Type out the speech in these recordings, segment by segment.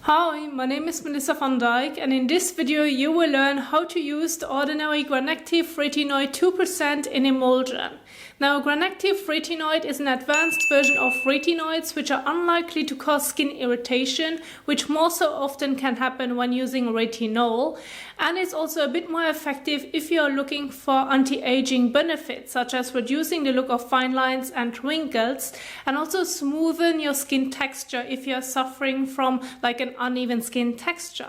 Hi, my name is Melissa van Dijk, and in this video you will learn how to use the Ordinary Granactive Retinoid 2% in Emulsion. Now, Granactive Retinoid is an advanced version of retinoids which are unlikely to cause skin irritation, which more so often can happen when using retinol, and it's also a bit more effective if you are looking for anti-aging benefits such as reducing the look of fine lines and wrinkles, and also smoothen your skin texture if you are suffering from like an uneven skin texture.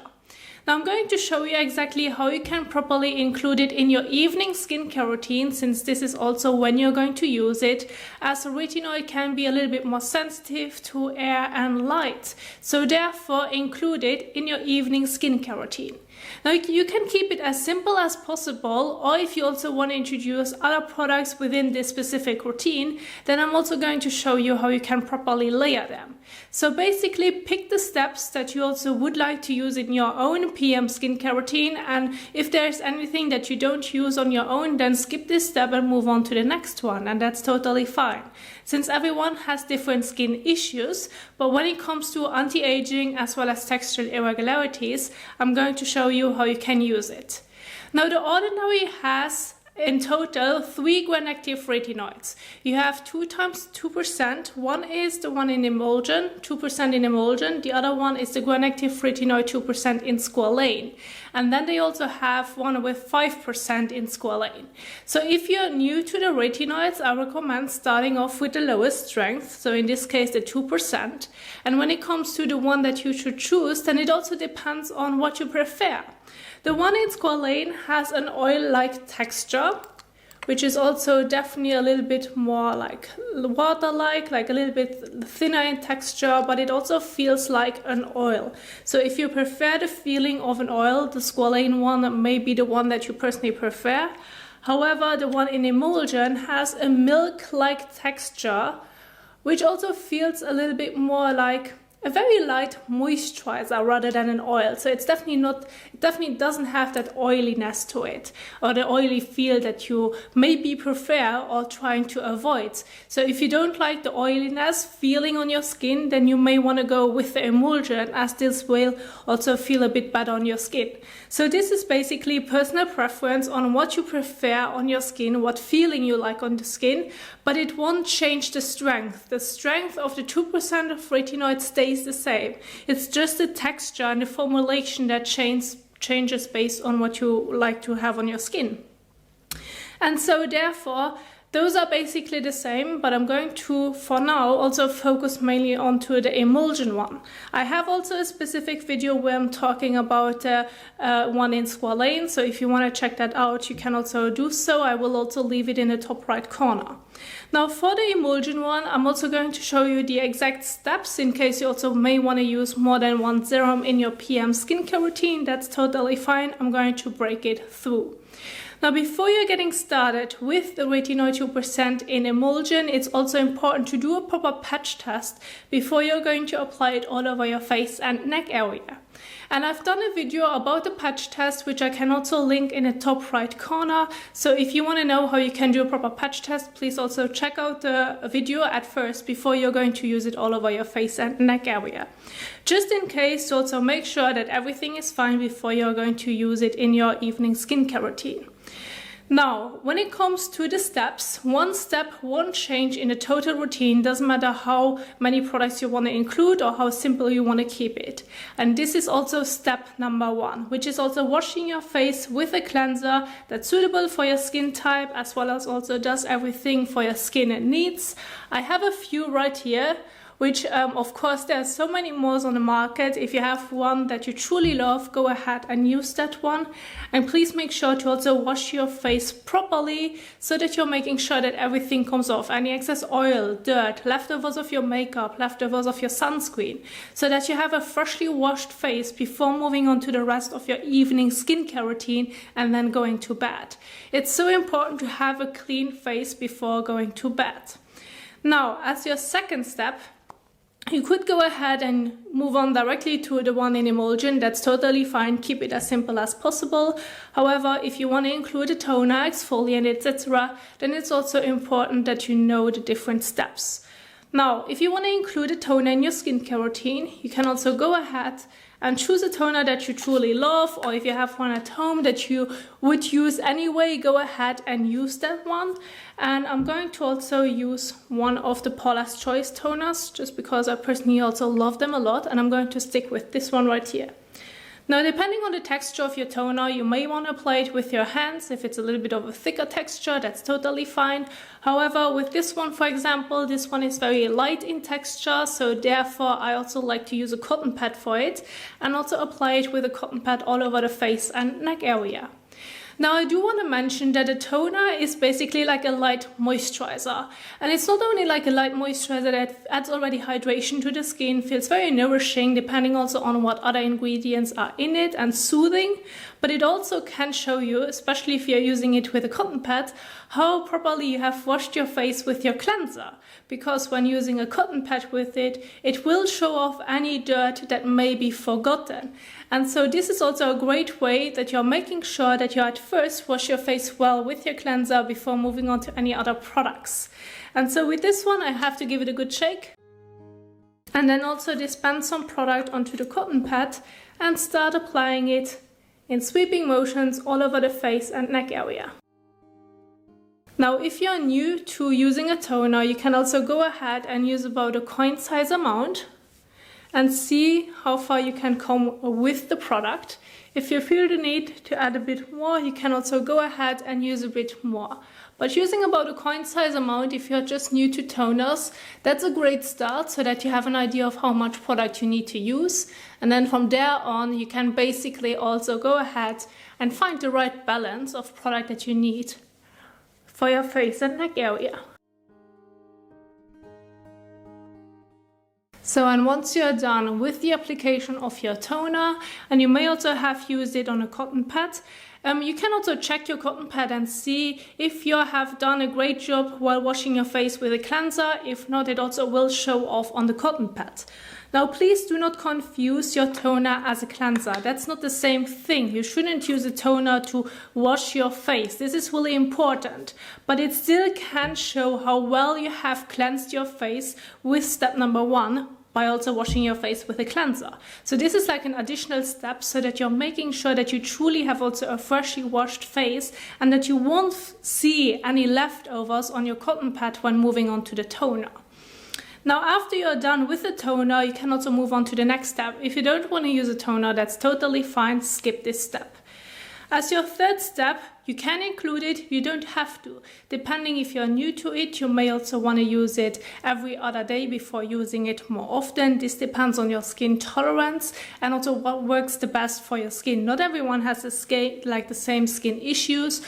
Now I'm going to show you exactly how you can properly include it in your evening skincare routine, since this is also when you're going to use it, as retinoid can be a little bit more sensitive to air and light. So therefore include it in your evening skincare routine. Now you can keep it as simple as possible, or if you also want to introduce other products within this specific routine, then I'm also going to show you how you can properly layer them. So basically pick the steps that you also would like to use in your own PM skincare routine, and if there's anything that you don't use on your own, then skip this step and move on to the next one, and that's totally fine. Since everyone has different skin issues, but when it comes to anti-aging as well as textural irregularities, I'm going to show you how you can use it. Now the Ordinary has in total 3 Granactive retinoids. You have 2 times 2%. One is the one in Emulsion, 2% in Emulsion. The other one is the Granactive Retinoid 2% in squalane. And then they also have one with 5% in squalane. So if you're new to the retinoids, I recommend starting off with the lowest strength. So in this case, the 2%. And when it comes to the one that you should choose, then it also depends on what you prefer. The one in squalane has an oil-like texture, which is also definitely a little bit more like water-like, like a little bit thinner in texture, but it also feels like an oil. So if you prefer the feeling of an oil, the squalane one may be the one that you personally prefer. However, the one in Emulsion has a milk-like texture, which also feels a little bit more like a very light moisturizer rather than an oil. So it's definitely doesn't have that oiliness to it, or the oily feel that you maybe prefer or trying to avoid. So if you don't like the oiliness feeling on your skin, then you may want to go with the Emulsion, as this will also feel a bit better on your skin. So this is basically personal preference on what you prefer on your skin, what feeling you like on the skin, but it won't change the strength. The strength of the 2% of retinoid stays the same. It's just the texture and the formulation that changes based on what you like to have on your skin. And so therefore those are basically the same, but I'm going to, for now, also focus mainly onto the Emulsion one. I have also a specific video where I'm talking about one in squalane, so if you want to check that out, you can also do so. I will also leave it in the top right corner. Now for the Emulsion one, I'm also going to show you the exact steps in case you also may want to use more than one serum in your PM skincare routine. That's totally fine. I'm going to break it through. Now, before you're getting started with the retinoid 2% in Emulsion, it's also important to do a proper patch test before you're going to apply it all over your face and neck area. And I've done a video about the patch test, which I can also link in the top right corner. So if you want to know how you can do a proper patch test, please also check out the video at first before you're going to use it all over your face and neck area. Just in case, to also make sure that everything is fine before you're going to use it in your evening skincare routine. Now, when it comes to the steps, one step won't change in the total routine. Doesn't matter how many products you want to include or how simple you want to keep it. And this is also step number 1, which is also washing your face with a cleanser that's suitable for your skin type, as well as also does everything for your skin needs. I have a few right here, which of course there are so many more on the market. If you have one that you truly love, go ahead and use that one. And please make sure to also wash your face properly so that you're making sure that everything comes off. Any excess oil, dirt, leftovers of your makeup, leftovers of your sunscreen, so that you have a freshly washed face before moving on to the rest of your evening skincare routine and then going to bed. It's so important to have a clean face before going to bed. Now, as your second step, you could go ahead and move on directly to the one in Emulsion. That's totally fine. Keep it as simple as possible. However, if you want to include a toner, exfoliant, etc., then it's also important that you know the different steps. Now, if you want to include a toner in your skincare routine, you can also go ahead and choose a toner that you truly love, or if you have one at home that you would use anyway, go ahead and use that one. And I'm going to also use one of the Paula's Choice toners, just because I personally also love them a lot, and I'm going to stick with this one right here. Now, depending on the texture of your toner, you may want to apply it with your hands. If it's a little bit of a thicker texture, that's totally fine. However, with this one, for example, this one is very light in texture, so therefore I also like to use a cotton pad for it, and also apply it with a cotton pad all over the face and neck area. Now, I do want to mention that a toner is basically like a light moisturizer, and it's not only like a light moisturizer that adds already hydration to the skin, feels very nourishing depending also on what other ingredients are in it, and soothing, but it also can show you, especially if you're using it with a cotton pad, how properly you have washed your face with your cleanser. Because when using a cotton pad with it, it will show off any dirt that may be forgotten. And so this is also a great way that you're making sure that you at first wash your face well with your cleanser before moving on to any other products. And so with this one, I have to give it a good shake. And then also dispense some product onto the cotton pad and start applying it in sweeping motions all over the face and neck area. Now, if you're new to using a toner, you can also go ahead and use about a coin size amount and see how far you can come with the product. If you feel the need to add a bit more, you can also go ahead and use a bit more. But using about a coin size amount, if you're just new to toners, that's a great start so that you have an idea of how much product you need to use. And then from there on, you can basically also go ahead and find the right balance of product that you need for your face and neck area. So, and once you're done with the application of your toner, and you may also have used it on a cotton pad, you can also check your cotton pad and see if you have done a great job while washing your face with a cleanser. If not, it also will show off on the cotton pad. Now, please do not confuse your toner as a cleanser. That's not the same thing. You shouldn't use a toner to wash your face. This is really important, but it still can show how well you have cleansed your face with step number 1, by also washing your face with a cleanser. So this is like an additional step so that you're making sure that you truly have also a freshly washed face and that you won't see any leftovers on your cotton pad when moving on to the toner. Now, after you're done with the toner, you can also move on to the next step. If you don't want to use a toner, that's totally fine. Skip this step. As your third step, you can include it, you don't have to. Depending if you're new to it, you may also want to use it every other day before using it more often. This depends on your skin tolerance and also what works the best for your skin. Not everyone has the same skin issues,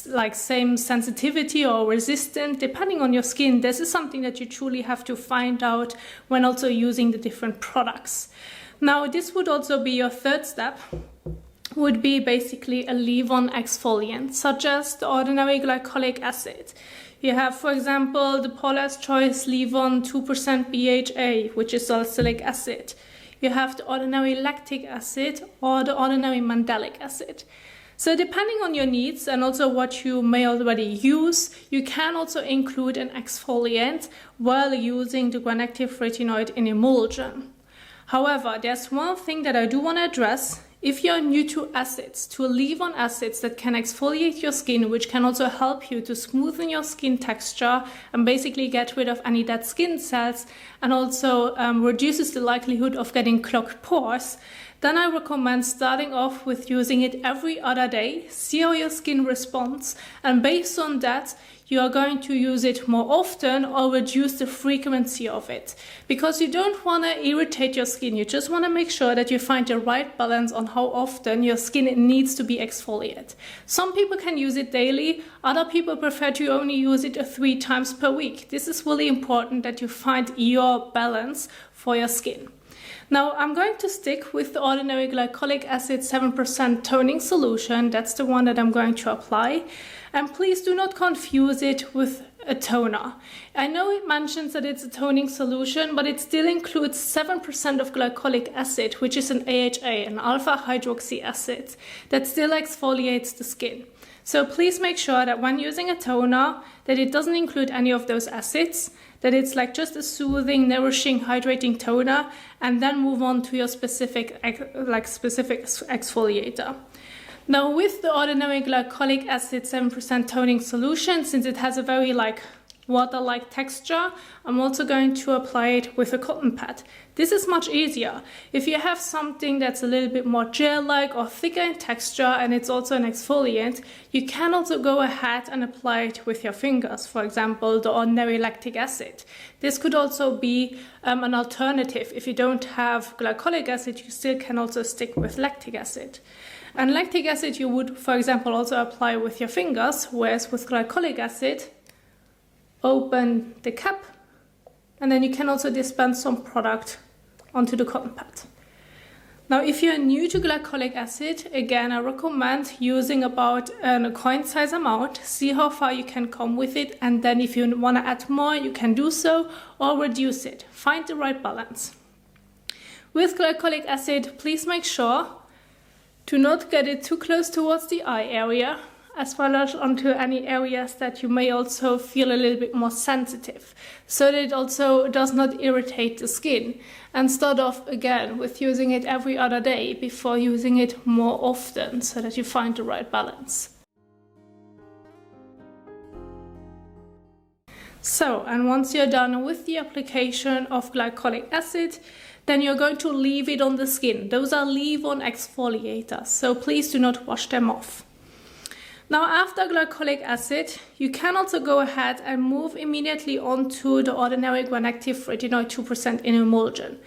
like same sensitivity or resistant. Depending on your skin, this is something that you truly have to find out when also using the different products. Now, this would also be your third step. Would be basically a leave-on exfoliant, such as the Ordinary Glycolic Acid. You have, for example, the Paula's Choice Leave-On 2% BHA, which is salicylic acid. You have the Ordinary Lactic Acid or the Ordinary Mandelic Acid. So depending on your needs and also what you may already use, you can also include an exfoliant while using the Granactive Retinoid in Emulsion. However, there's one thing that I do want to address. If you're new to acids, to leave-on acids that can exfoliate your skin, which can also help you to smoothen your skin texture and basically get rid of any dead skin cells and also reduces the likelihood of getting clogged pores, then I recommend starting off with using it every other day, see how your skin responds, and based on that, you are going to use it more often or reduce the frequency of it. Because you don't want to irritate your skin, you just want to make sure that you find the right balance on how often your skin needs to be exfoliated. Some people can use it daily, other people prefer to only use it 3 times per week. This is really important that you find your balance for your skin. Now, I'm going to stick with the Ordinary Glycolic Acid 7% toning solution. That's the one that I'm going to apply. And please do not confuse it with a toner. I know it mentions that it's a toning solution, but it still includes 7% of glycolic acid, which is an AHA, an alpha hydroxy acid, that still exfoliates the skin. So please make sure that when using a toner, that it doesn't include any of those acids, that it's like just a soothing, nourishing, hydrating toner, and then move on to your specific exfoliator. Now with the Ordinary Glycolic Acid 7% toning solution, since it has a very water-like texture, I'm also going to apply it with a cotton pad. This is much easier. If you have something that's a little bit more gel-like or thicker in texture and it's also an exfoliant, you can also go ahead and apply it with your fingers. For example, the ordinary lactic acid. This could also be an alternative. If you don't have glycolic acid, you still can also stick with lactic acid. And lactic acid you would, for example, also apply with your fingers, whereas with glycolic acid, open the cap, and then you can also dispense some product onto the cotton pad. Now, if you're new to glycolic acid, again, I recommend using about a coin size amount, see how far you can come with it, and then if you want to add more, you can do so, or reduce it. Find the right balance. With glycolic acid, please make sure to not get it too close towards the eye area, as well as onto any areas that you may also feel a little bit more sensitive, so that it also does not irritate the skin. And start off again with using it every other day before using it more often, so that you find the right balance. So, and once you're done with the application of glycolic acid, then you're going to leave it on the skin. Those are leave-on exfoliators, so please do not wash them off. Now, after glycolic acid, you can also go ahead and move immediately on to the Ordinary Granactive Retinoid 2% in Emulsion.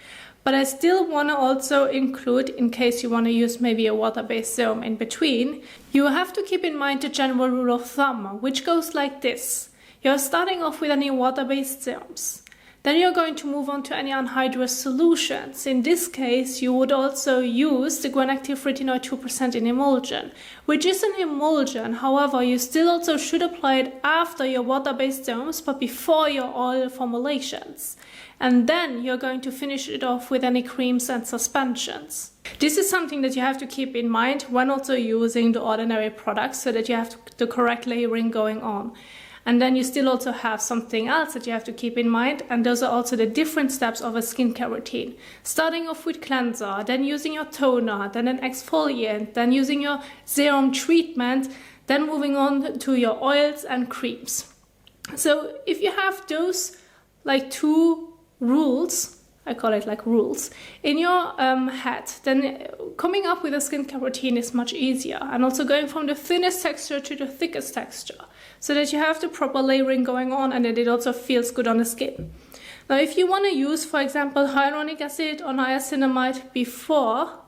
But I still want to also include, in case you want to use maybe a water-based serum in between, you have to keep in mind the general rule of thumb, which goes like this. You're starting off with any water-based serums. Then you're going to move on to any anhydrous solutions. In this case, you would also use the Granactive Retinoid 2% in Emulsion, which is an emulsion. However, you still also should apply it after your water-based serums, but before your oil formulations. And then you're going to finish it off with any creams and suspensions. This is something that you have to keep in mind when also using the ordinary products, so that you have the correct layering going on. And then you still also have something else that you have to keep in mind, and those are also the different steps of a skincare routine. Starting off with cleanser, then using your toner, then an exfoliant, then using your serum treatment, then moving on to your oils and creams. So if you have those two rules, I call it rules, in your head, then coming up with a skincare routine is much easier. And also going from the thinnest texture to the thickest texture, so that you have the proper layering going on and that it also feels good on the skin. Now, if you want to use, for example, hyaluronic acid or niacinamide before,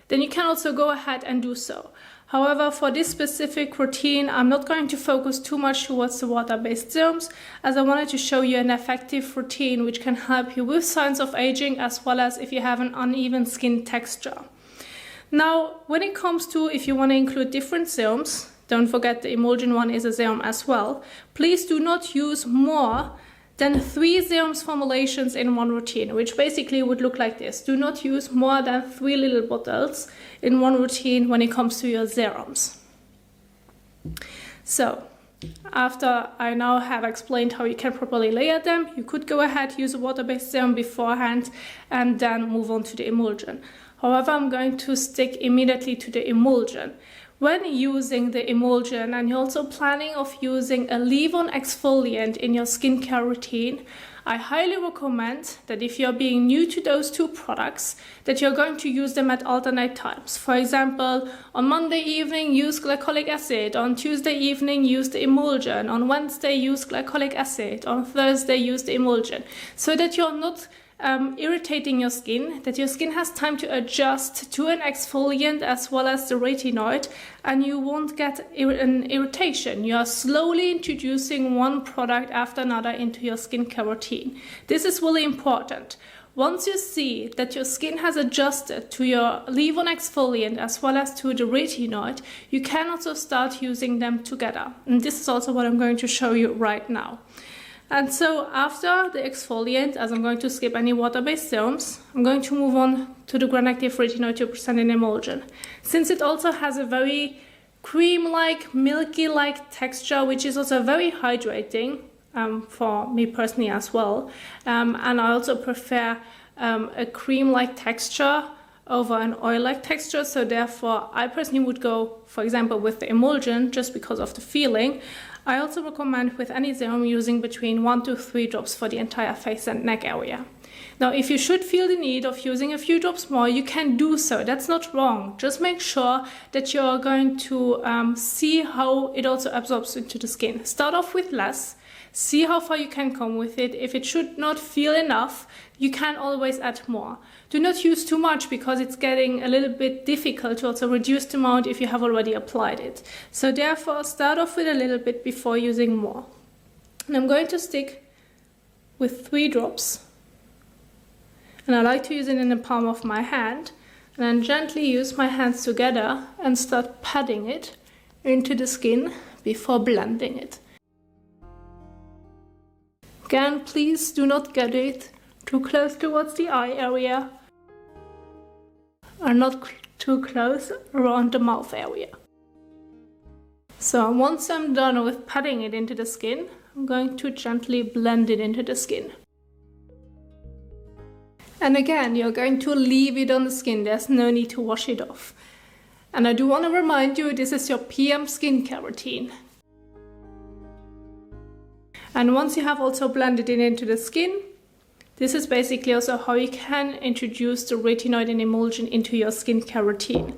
then you can also go ahead and do so. However, for this specific routine, I'm not going to focus too much towards the water-based serums, as I wanted to show you an effective routine which can help you with signs of aging, as well as if you have an uneven skin texture. Now, when it comes to if you want to include different serums, don't forget the emulsion one is a serum as well, please do not use more than 3 serums formulations in one routine, which basically would look like this. Do not use more than 3 little bottles in one routine when it comes to your serums. So, after I now have explained how you can properly layer them, you could go ahead, use a water-based serum beforehand, and then move on to the emulsion. However, I'm going to stick immediately to the emulsion. When using the emulsion and you're also planning of using a leave-on exfoliant in your skincare routine, I highly recommend that if you're being new to those two products, that you're going to use them at alternate times. For example, on Monday evening, use glycolic acid. On Tuesday evening, use the emulsion. On Wednesday, use glycolic acid. On Thursday, use the emulsion. So that you're not irritating your skin, that your skin has time to adjust to an exfoliant as well as the retinoid, and you won't get an irritation. You are slowly introducing one product after another into your skincare routine. This is really important. Once you see that your skin has adjusted to your leave-on exfoliant as well as to the retinoid, you can also start using them together. And this is also what I'm going to show you right now. And so after the exfoliant, as I'm going to skip any water-based serums, I'm going to move on to the Granactive Retinoid 2% in Emulsion. Since it also has a very cream-like, milky-like texture, which is also very hydrating, for me personally as well. And I also prefer a cream-like texture over an oil-like texture, so therefore I personally would go, for example, with the emulsion just because of the feeling. I also recommend with any serum using between 1 to 3 drops for the entire face and neck area. Now, if you should feel the need of using a few drops more, you can do so. That's not wrong. Just make sure that you're going to see how it also absorbs into the skin. Start off with less. See how far you can come with it. If it should not feel enough, you can always add more. Do not use too much because it's getting a little bit difficult to also reduce the amount if you have already applied it. So therefore, start off with a little bit before using more. And I'm going to stick with 3 drops. And I like to use it in the palm of my hand. And then gently use my hands together and start patting it into the skin before blending it. Again, please do not get it too close towards the eye area or not too close around the mouth area. So once I'm done with patting it into the skin, I'm going to gently blend it into the skin. And again, you're going to leave it on the skin. There's no need to wash it off. And I do want to remind you, this is your PM skincare routine. And once you have also blended it into the skin, this is basically also how you can introduce the retinoid and emulsion into your skincare routine.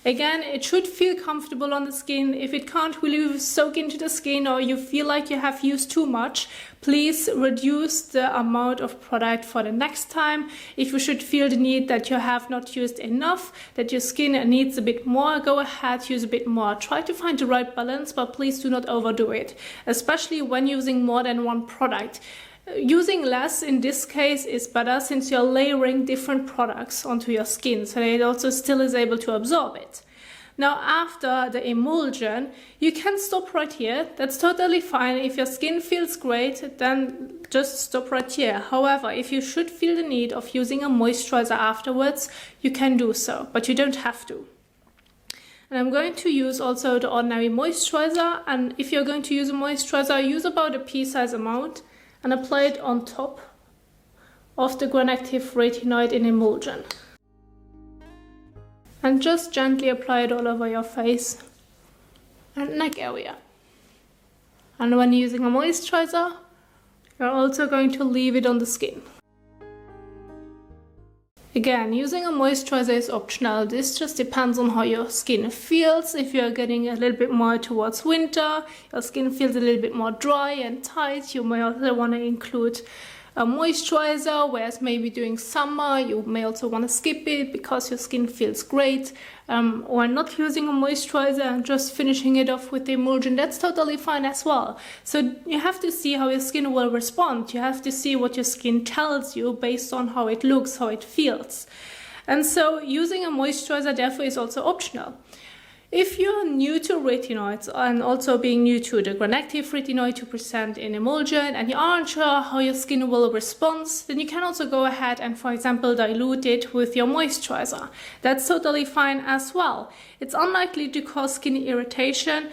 Again, it should feel comfortable on the skin. If it can't really soak into the skin or you feel like you have used too much, please reduce the amount of product for the next time. If you should feel the need that you have not used enough, that your skin needs a bit more, go ahead, use a bit more. Try to find the right balance, but please do not overdo it, especially when using more than one product. Using less in this case is better since you're layering different products onto your skin, so that it also still is able to absorb it. Now after the emulsion, you can stop right here. That's totally fine. If your skin feels great, then just stop right here. However, if you should feel the need of using a moisturizer afterwards, you can do so, but you don't have to. And I'm going to use also the Ordinary Moisturizer, and if you're going to use a moisturizer, use about a pea-sized amount and apply it on top of the Granactive Retinoid in emulsion. And just gently apply it all over your face and neck area. And when using a moisturizer, you're also going to leave it on the skin. Again, using a moisturizer is optional. This just depends on how your skin feels. If you're getting a little bit more towards winter, your skin feels a little bit more dry and tight, you may also want to include a moisturizer, whereas maybe during summer you may also want to skip it because your skin feels great, or not using a moisturizer and just finishing it off with the emulsion. That's totally fine as well. So you have to see how your skin will respond. You have to see what your skin tells you based on how it looks, how it feels. And so using a moisturizer therefore is also optional. If you're new to retinoids and also being new to the Granactive Retinoid 2% in emulsion and you aren't sure how your skin will respond, then you can also go ahead and, for example, dilute it with your moisturizer. That's totally fine as well. It's unlikely to cause skin irritation,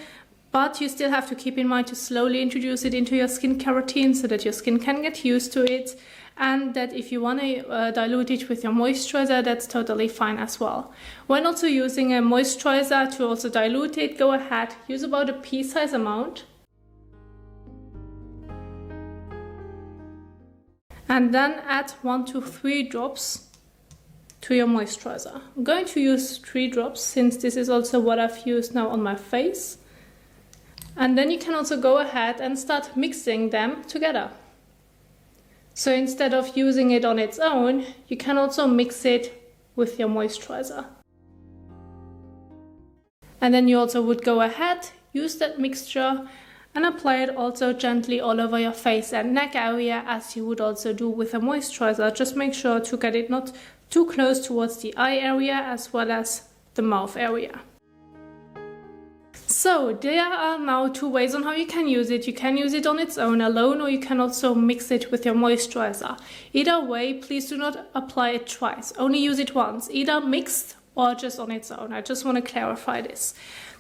but you still have to keep in mind to slowly introduce it into your skincare routine so that your skin can get used to it. And that if you want to dilute it with your moisturizer, that's totally fine as well. When also using a moisturizer to also dilute it, go ahead, use about a pea-sized amount. And then add 1 to 3 drops to your moisturizer. I'm going to use 3 drops since this is also what I've used now on my face. And then you can also go ahead and start mixing them together. So instead of using it on its own, you can also mix it with your moisturizer. And then you also would go ahead, use that mixture and apply it also gently all over your face and neck area as you would also do with a moisturizer. Just make sure to get it not too close towards the eye area as well as the mouth area. So there are now 2 ways on how you can use it. You can use it on its own alone, or you can also mix it with your moisturizer. Either way, please do not apply it twice. Only use it once, either mixed or just on its own. I just want to clarify this.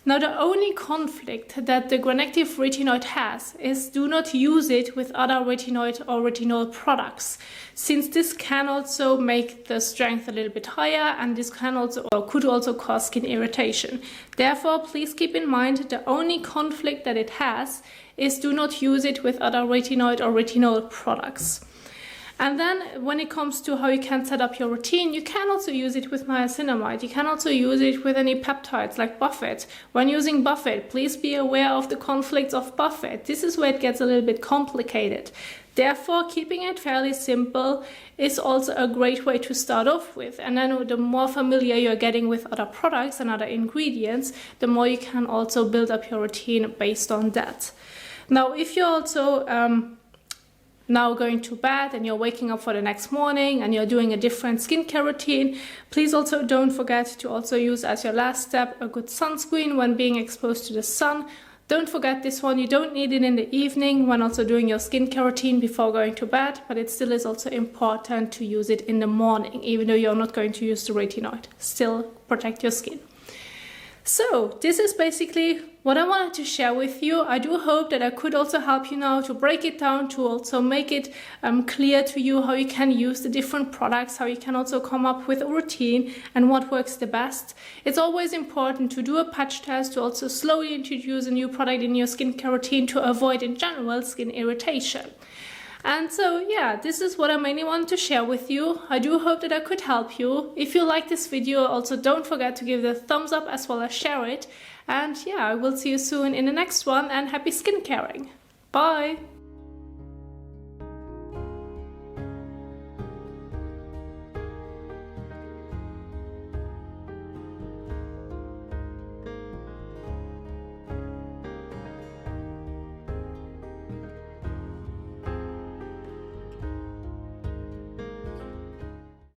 Now, the only conflict that the Granactive Retinoid has is do not use it with other retinoid or retinol products, since this can also make the strength a little bit higher, and this can also or could also cause skin irritation. Therefore, please keep in mind the only conflict that it has is do not use it with other retinoid or retinol products. And then when it comes to how you can set up your routine, you can also use it with niacinamide. You can also use it with any peptides like Buffet. When using Buffet, please be aware of the conflicts of Buffet. This is where it gets a little bit complicated. Therefore, keeping it fairly simple is also a great way to start off with. And then the more familiar you're getting with other products and other ingredients, the more you can also build up your routine based on that. Now, if you're also now going to bed and you're waking up for the next morning and you're doing a different skincare routine, please also don't forget to also use as your last step a good sunscreen when being exposed to the sun. Don't forget this one, you don't need it in the evening when also doing your skincare routine before going to bed, but it still is also important to use it in the morning, even though you're not going to use the retinoid. Still protect your skin. So this is basically what I wanted to share with you. I do hope that I could also help you now to break it down, to also make it clear to you how you can use the different products, how you can also come up with a routine and what works the best. It's always important to do a patch test, to also slowly introduce a new product in your skincare routine to avoid in general skin irritation. And so yeah, this is what I mainly wanted to share with you. I do hope that I could help you. If you like this video, also don't forget to give it a thumbs up as well as share it. And yeah, I will see you soon in the next one, and happy skincaring. Bye!